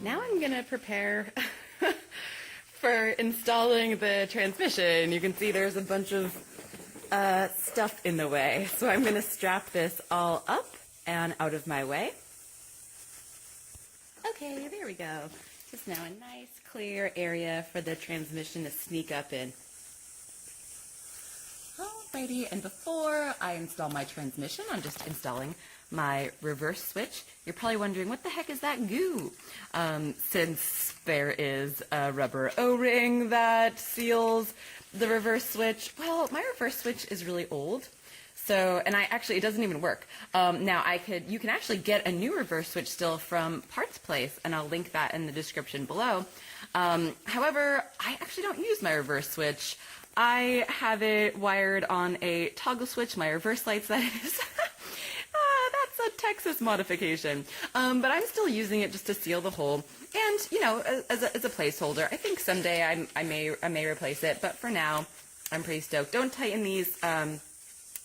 now I'm gonna prepare for installing the transmission. You can see there's a bunch of stuff in the way. So I'm gonna strap this all up and out of my way. Okay, there we go. Just now a nice clear area for the transmission to sneak up in. Alrighty, and before I install my transmission, I'm just installing my reverse switch. You're probably wondering, what the heck is that goo? Since there is a rubber O-ring that seals the reverse switch, well, my reverse switch is really old. So, and it doesn't even work. Now you can actually get a new reverse switch still from Parts Place, and I'll link that in the description below. However, I actually don't use my reverse switch. I have it wired on a toggle switch, my reverse lights, that is. That's a Texas modification. But I'm still using it just to seal the hole. And, you know, as a placeholder. I think someday I may replace it, but for now, I'm pretty stoked. Don't tighten these.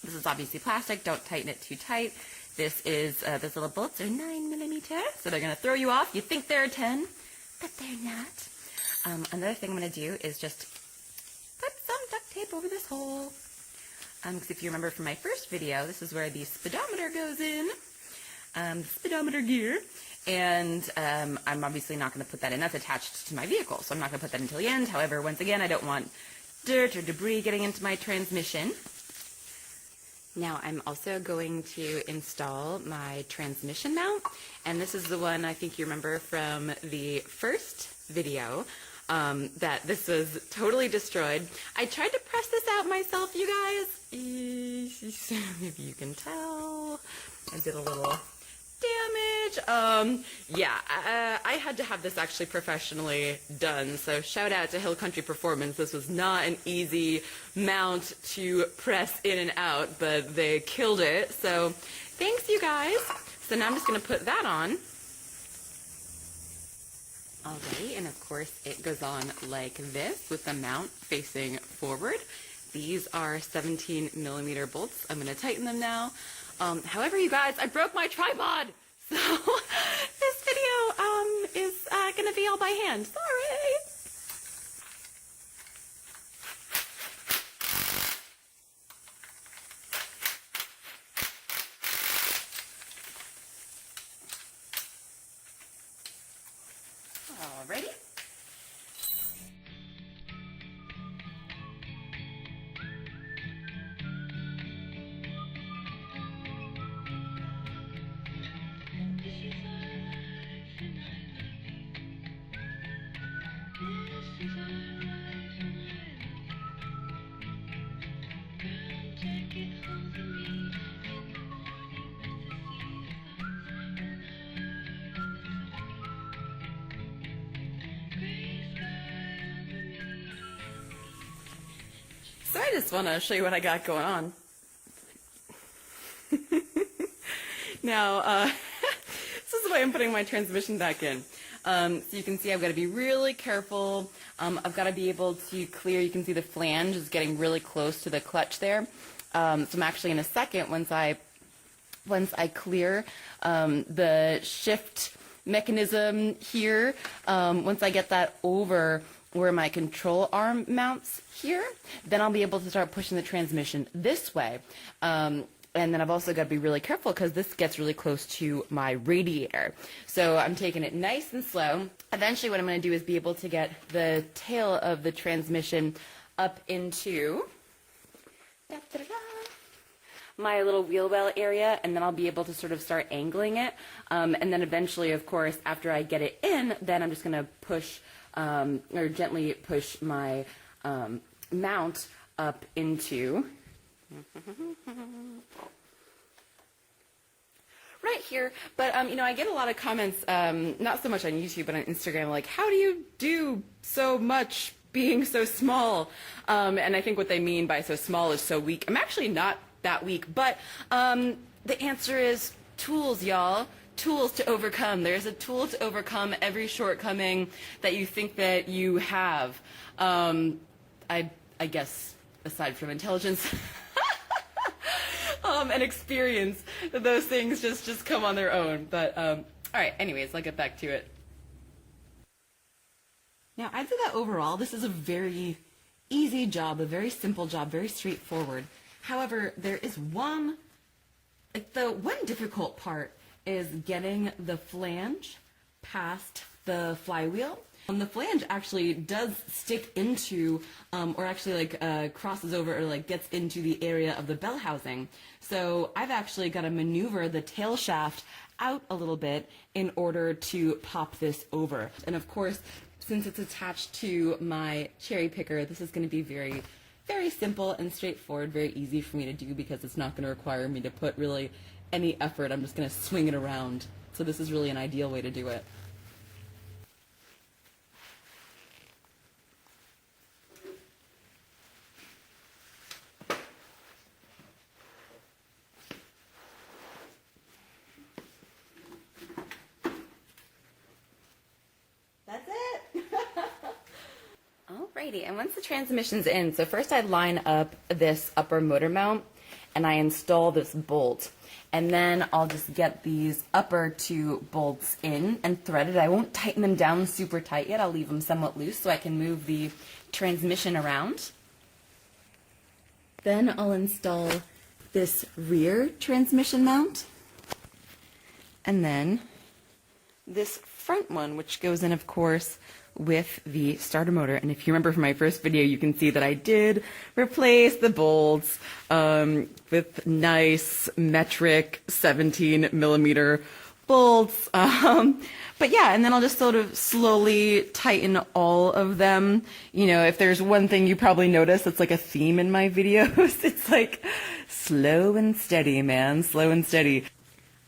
This is obviously plastic. Don't tighten it too tight. This is, those little bolts are 9mm, so they're going to throw you off. You think they're 10, but they're not. Another thing I'm going to do is just put some duct tape over this hole. Because if you remember from my first video, this is where the speedometer goes in, speedometer gear, and I'm obviously not going to put that in. That's attached to my vehicle, so I'm not going to put that until the end. However, once again, I don't want dirt or debris getting into my transmission. Now I'm also going to install my transmission mount, and this is the one I think you remember from the first video, that this was totally destroyed. I tried to press this out myself, you guys. Maybe you can tell. I did a little damage. Yeah, I had to have this actually professionally done, so shout out to Hill Country Performance. This was not an easy mount to press in and out, but they killed it, so thanks, you guys. So now I'm just going to put that on. Alrighty, and of course it goes on like this with the mount facing forward. These are 17mm bolts. I'm going to tighten them now. However, you guys, I broke my tripod, so this video is going to be all by hand. Sorry. Alrighty. So I just want to show you what I got going on. Now, this is the way I'm putting my transmission back in. So you can see I've got to be really careful. I've got to be able to clear. You can see the flange is getting really close to the clutch there. So I'm actually in a second, once I clear the shift mechanism here, once I get that over where my control arm mounts here, then I'll be able to start pushing the transmission this way. And then I've also got to be really careful because this gets really close to my radiator. So I'm taking it nice and slow. Eventually what I'm going to do is be able to get the tail of the transmission up into my little wheel well area, and then I'll be able to sort of start angling it. And then eventually, of course, after I get it in, then I'm just going to push or gently push my mount up into right here. But you know, I get a lot of comments, not so much on YouTube, but on Instagram, like, how do you do so much being so small? And I think what they mean by so small is so weak. I'm actually not that weak, but the answer is tools, y'all. Tools to overcome. There's a tool to overcome every shortcoming that you think that you have. I guess aside from intelligence and experience, those things just come on their own. But all right, anyways, I'll get back to it. Now, I'd say that overall, this is a very easy job, a very simple job, very straightforward. However, there is one, the one difficult part is getting the flange past the flywheel. The flange actually does stick into, or actually crosses over or gets into the area of the bell housing. So I've actually got to maneuver the tail shaft out a little bit in order to pop this over. And of course, since it's attached to my cherry picker, this is going to be very, very simple and straightforward, very easy for me to do because it's not going to require me to put really any effort. I'm just going to swing it around. So this is really an ideal way to do it. Alrighty, and once the transmission's in, so first I line up this upper motor mount and I install this bolt. And then I'll just get these upper two bolts in and threaded. I won't tighten them down super tight yet. I'll leave them somewhat loose so I can move the transmission around. Then I'll install this rear transmission mount. And then this front one, which goes in, of course, with the starter motor. And if you remember from my first video, you can see that I did replace the bolts with nice metric 17 millimeter bolts. But yeah, and then I'll just sort of slowly tighten all of them. You know, if there's one thing you probably notice that's like a theme in my videos, it's like slow and steady, man, slow and steady.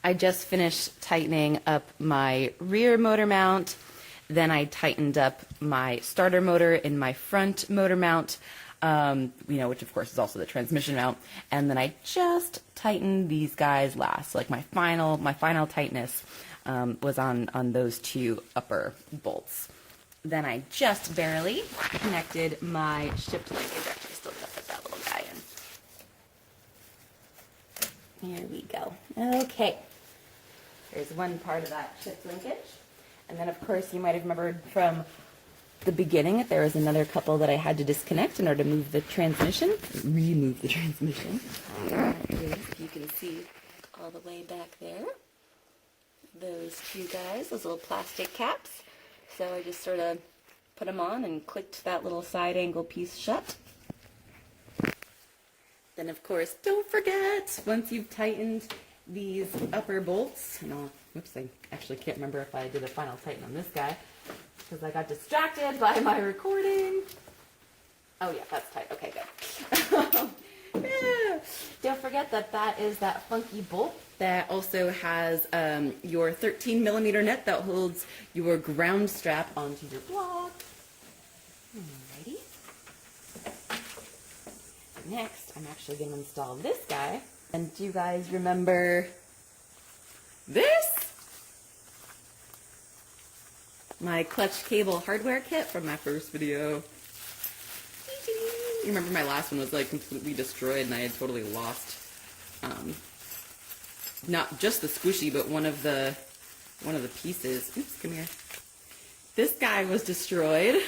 I just finished tightening up my rear motor mount. Then I tightened up my starter motor in my front motor mount, which of course is also the transmission mount. And then I just tightened these guys last. Like my final tightness was on those two upper bolts. Then I just barely connected my shift linkage. Actually, I still got to put that little guy in. Here we go. Okay. There's one part of that shift linkage. And then, of course, you might have remembered from the beginning that there was another couple that I had to disconnect in order to move the transmission, remove the transmission. You can see all the way back there. Those two guys, those little plastic caps. So I just sort of put them on and clicked that little side angle piece shut. Then, of course, don't forget, once you've tightened these upper bolts, and whoops, I actually can't remember if I did a final tighten on this guy because I got distracted by my recording. Oh yeah, that's tight. Okay, good. Yeah. Don't forget that is that funky bolt that also has your 13 millimeter nut that holds your ground strap onto your block. Alrighty. Next, I'm actually going to install this guy. And do you guys remember this? My clutch cable hardware kit from my first video. You remember my last one was like completely destroyed and I had totally lost not just the squishy, but one of the pieces. Oops, come here. This guy was destroyed.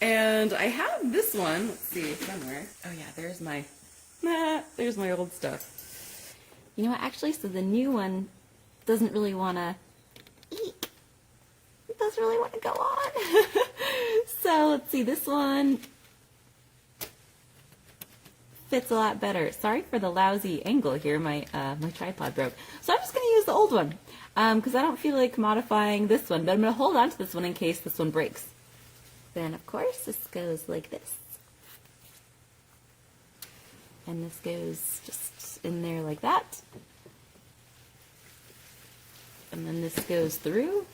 And I have this one, let's see, somewhere. Oh yeah, there's my old stuff. You know what, actually, so the new one doesn't really want to eek. It doesn't really want to go on. So let's see, this one fits a lot better. Sorry for the lousy angle here, my tripod broke. So I'm just going to use the old one because I don't feel like modifying this one, but I'm going to hold on to this one in case this one breaks. Then, of course, this goes like this. And this goes just in there like that. And then this goes through.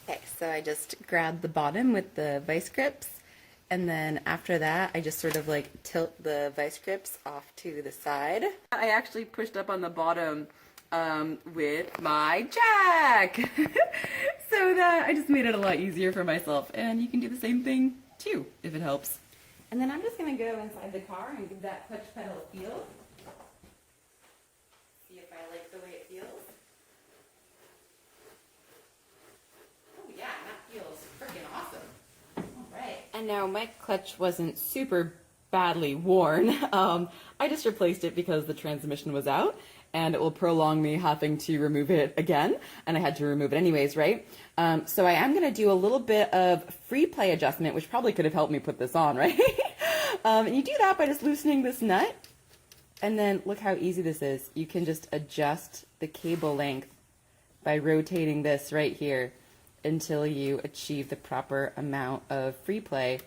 Okay, so I just grab the bottom with the vice grips. And then after that, I just sort of like tilt the vice grips off to the side. I actually pushed up on the bottom with my jack. So that I just made it a lot easier for myself. And you can do the same thing too, if it helps. And then I'm just going to go inside the car and give that clutch pedal a feel. See if I like the way it feels. Oh yeah, that feels freaking awesome. And now my clutch wasn't super badly worn. I just replaced it because the transmission was out, and it will prolong me having to remove it again, and I had to remove it anyways, right? So I am going to do a little bit of Freeplay Adjustment, which probably could have helped me put this on, right? And you do that by just loosening this nut, and then look how easy this is. You can just adjust the cable length by rotating this right here until you achieve the proper amount of free play.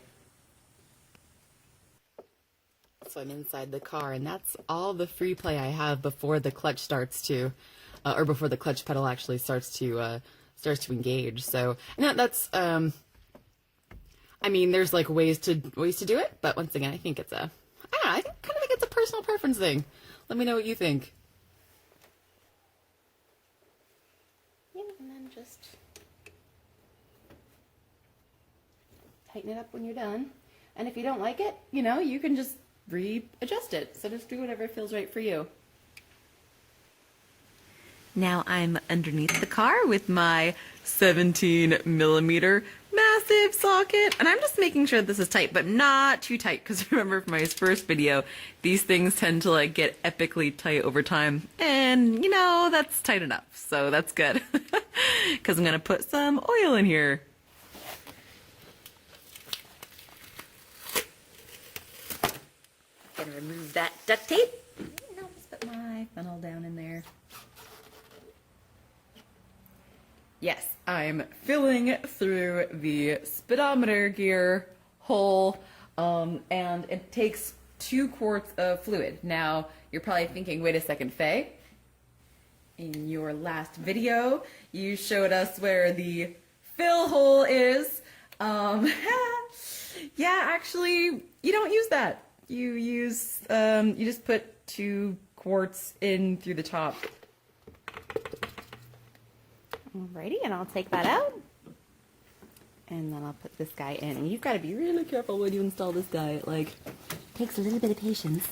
So I'm inside the car, and that's all the free play I have before the clutch starts to, or before the clutch pedal actually starts to engage. So, and that's, I mean, there's like ways to do it, but once again, I think it's I don't know, I kind of think it's a personal preference thing. Let me know what you think. Yeah, and then just tighten it up when you're done. And if you don't like it, you know, you can just readjust it. So just do whatever feels right for you. Now I'm underneath the car with my 17mm massive socket, and I'm just making sure this is tight, but not too tight, because remember from my first video, these things tend to like get epically tight over time, and you know, that's tight enough, so that's good. Because I'm gonna put some oil in here. Gonna remove that duct tape. And I'll just put my funnel down in there. Yes, I'm filling through the speedometer gear hole, and it takes 2 quarts of fluid. Now, you're probably thinking, wait a second, Faye. In your last video, you showed us where the fill hole is. Yeah, actually, you don't use that. You use, you just put 2 quarts in through the top. Alrighty, and I'll take that out. And then I'll put this guy in. And you've got to be really careful when you install this guy. It, like, takes a little bit of patience.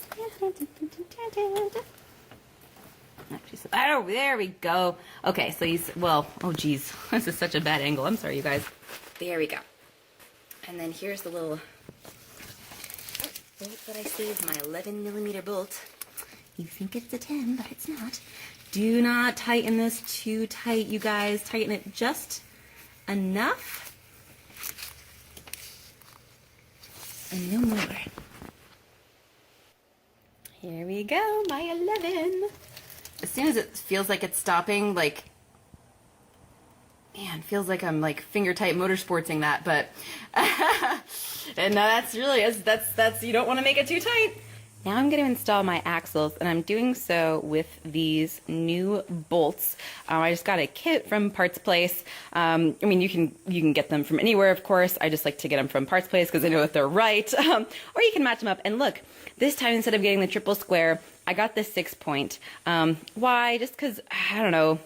Oh, there we go. Okay, so he's, well, oh geez. This is such a bad angle. I'm sorry, you guys. There we go. And then here's the little bolt that I saved, my 11mm bolt. You think it's a 10, but it's not. Do not tighten this too tight, you guys. Tighten it just enough. And no more. Here we go, my 11. As soon as it feels like it's stopping, like, man, feels like I'm like finger tight motorsportsing that, but and that's really, that's you don't want to make it too tight. Now I'm going to install my axles, and I'm doing so with these new bolts. I just got a kit from Parts Place. I mean, you can get them from anywhere, of course. I just like to get them from Parts Place because I know that they're right. Or you can match them up. And look, this time instead of getting the triple square, I got the 6-point. Why? Just because, I don't know.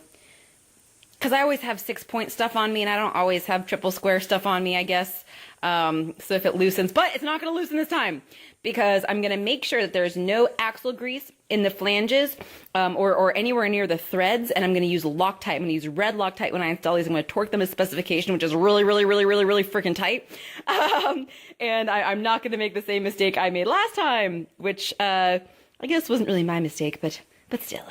Because I always have 6-point stuff on me, and I don't always have triple square stuff on me, I guess. So if it loosens, but it's not going to loosen this time, because I'm going to make sure that there's no axle grease in the flanges, or anywhere near the threads, and I'm going to use Loctite. I'm going to use red Loctite when I install these. I'm going to torque them to specification, which is really, really, really, really, really freaking tight. And I'm not going to make the same mistake I made last time, which, I guess wasn't really my mistake, but still,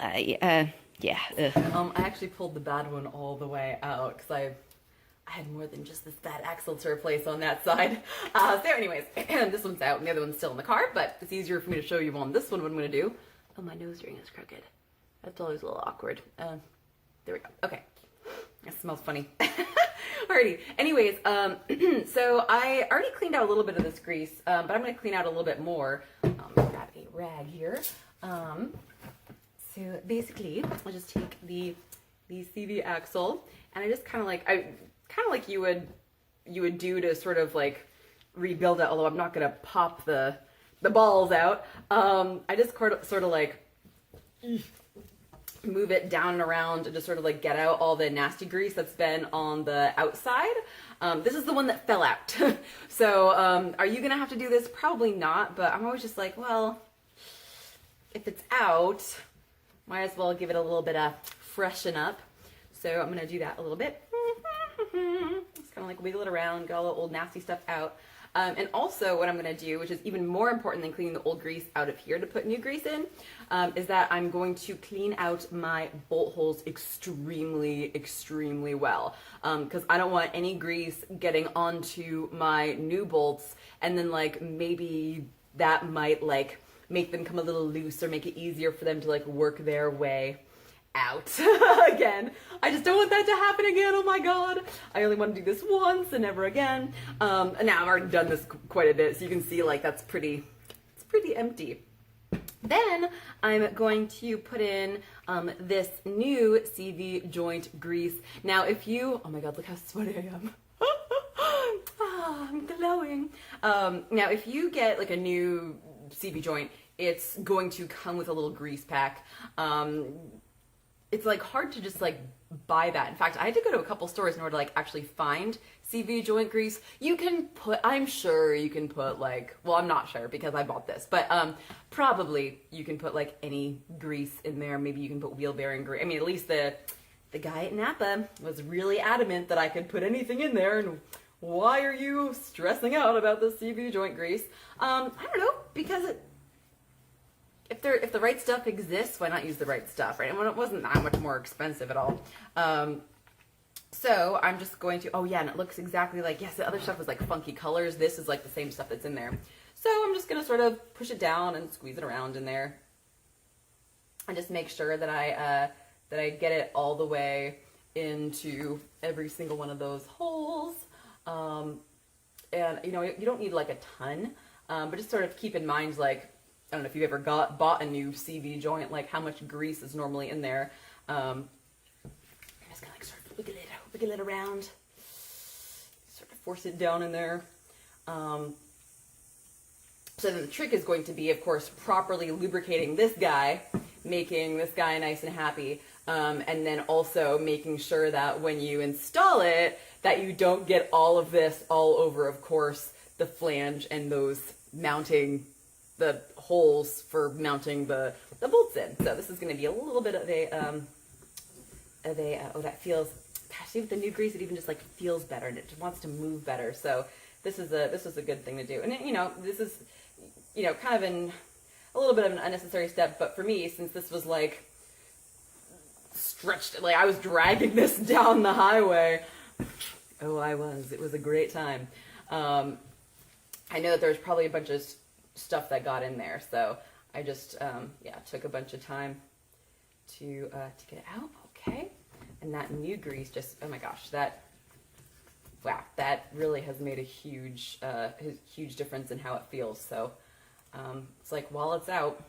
yeah. I actually pulled the bad one all the way out, because I had more than just this bad axle to replace on that side. So anyways, this one's out and the other one's still in the car, but it's easier for me to show you on this one what I'm going to do. Oh, my nose ring is crooked. That's always a little awkward. There we go. Okay. That smells funny. Alrighty. Anyways, so I already cleaned out a little bit of this grease, but I'm going to clean out a little bit more. Grab a rag here. So basically, I'll just take the CV axle, and I just kind of like you would do to sort of like rebuild it, although I'm not gonna pop the balls out. I just sort of like move it down and around to just sort of like get out all the nasty grease that's been on the outside. This is the one that fell out. So are you gonna have to do this? Probably not, but I'm always just like, well, if it's out, might as well give it a little bit of freshen up. So I'm gonna do that a little bit. Just kind of like wiggle it around, get all the old nasty stuff out. And also what I'm going to do, which is even more important than cleaning the old grease out of here to put new grease in, is that I'm going to clean out my bolt holes extremely, extremely well. Because I don't want any grease getting onto my new bolts, and then like maybe that might like make them come a little loose or make it easier for them to like work their way out again. I just don't want that to happen again. Oh my god, I only want to do this once and never again. And now I've already done this quite a bit, so you can see like it's pretty empty. Then I'm going to put in this new CV joint grease. Now if you, oh my god, look how sweaty I am. I'm glowing. Now if you get like a new CV joint, it's going to come with a little grease pack. It's like hard to just like buy that. In fact, I had to go to a couple stores in order to like actually find CV joint grease. You can put, I'm sure you can put like, well, I'm not sure because I bought this, but probably you can put like any grease in there. Maybe you can put wheel bearing grease. I mean, at least the guy at Napa was really adamant that I could put anything in there. And why are you stressing out about the CV joint grease? I don't know, because if the right stuff exists, why not use the right stuff, right? And it wasn't that much more expensive at all. So I'm just going to, oh yeah, and it looks exactly like, yes, the other stuff was like funky colors. This is like the same stuff that's in there. So I'm just going to sort of push it down and squeeze it around in there. And just make sure that I get it all the way into every single one of those holes. And you know, you don't need like a ton, but just sort of keep in mind, like, I don't know if you've ever bought a new CV joint, like how much grease is normally in there. I'm just gonna like sort of wiggle it around, sort of force it down in there. So then the trick is going to be, of course, properly lubricating this guy, making this guy nice and happy, and then also making sure that when you install it, that you don't get all of this all over, of course, the flange and those mounting, the holes for mounting the bolts in. So this is going to be a little bit of a, oh, that feels, gosh, see with the new grease, it even just like feels better and it just wants to move better. So this is a good thing to do. And you know, this is, you know, kind of a little bit of an unnecessary step, but for me, since this was like stretched, like I was dragging this down the highway. Oh, it was a great time. I know that there's probably a bunch of stuff that got in there, so I just yeah, took a bunch of time to get it out. Okay, and that new grease just, oh my gosh, that, wow, that really has made a huge difference in how it feels. So it's like, while it's out,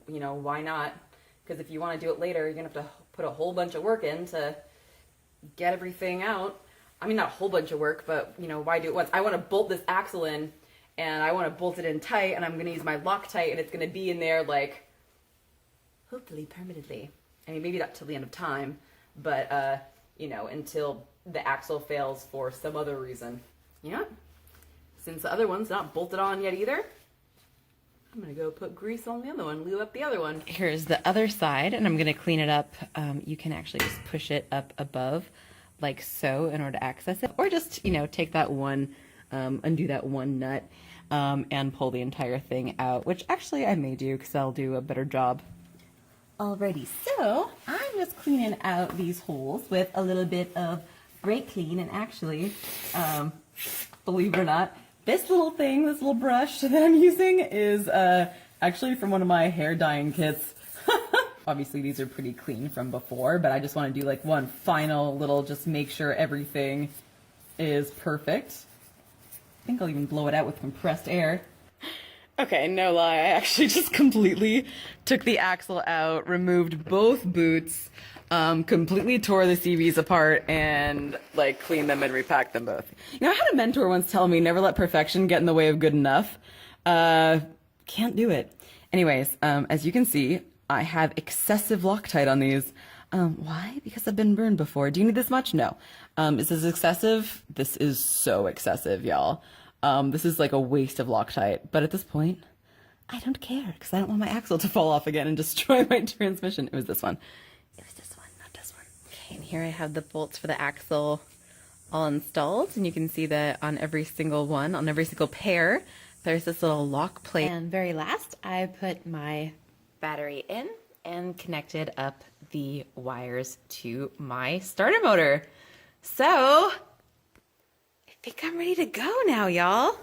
you know, why not? Because if you want to do it later, you're gonna have to put a whole bunch of work in to get everything out. I mean, not a whole bunch of work, but you know, why do it once? I want to bolt this axle in, and I want to bolt it in tight, and I'm going to use my Loctite, and it's going to be in there like, hopefully permanently. I mean, maybe not till the end of time, but you know, until the axle fails for some other reason. Yeah. Since the other one's not bolted on yet either, I'm going to go put grease on the other one, lube up the other one. Here's the other side, and I'm going to clean it up. You can actually just push it up above like so in order to access it, or just, you know, take that one, undo that one nut, and pull the entire thing out, which actually I may do because I'll do a better job. Alrighty, so I'm just cleaning out these holes with a little bit of brake clean, and actually, believe it or not, this little thing, this little brush that I'm using is actually from one of my hair dyeing kits. Obviously these are pretty clean from before, but I just want to do like one final little, just make sure everything is perfect. I think I'll even blow it out with compressed air. Okay, no lie, I actually just completely took the axle out, removed both boots, completely tore the CVs apart, and like cleaned them and repacked them both. You know, I had a mentor once tell me, never let perfection get in the way of good enough. Can't do it. Anyways, as you can see, I have excessive Loctite on these. Why? Because I've been burned before. Do you need this much? No. Is this excessive? This is so excessive, y'all. This is like a waste of Loctite. But at this point, I don't care because I don't want my axle to fall off again and destroy my transmission. It was this one. It was this one, not this one. Okay, and here I have the bolts for the axle all installed, and you can see that on every single one, on every single pair, there's this little lock plate. And very last, I put my battery in and connected up the wires to my starter motor. So, I think I'm ready to go now, y'all.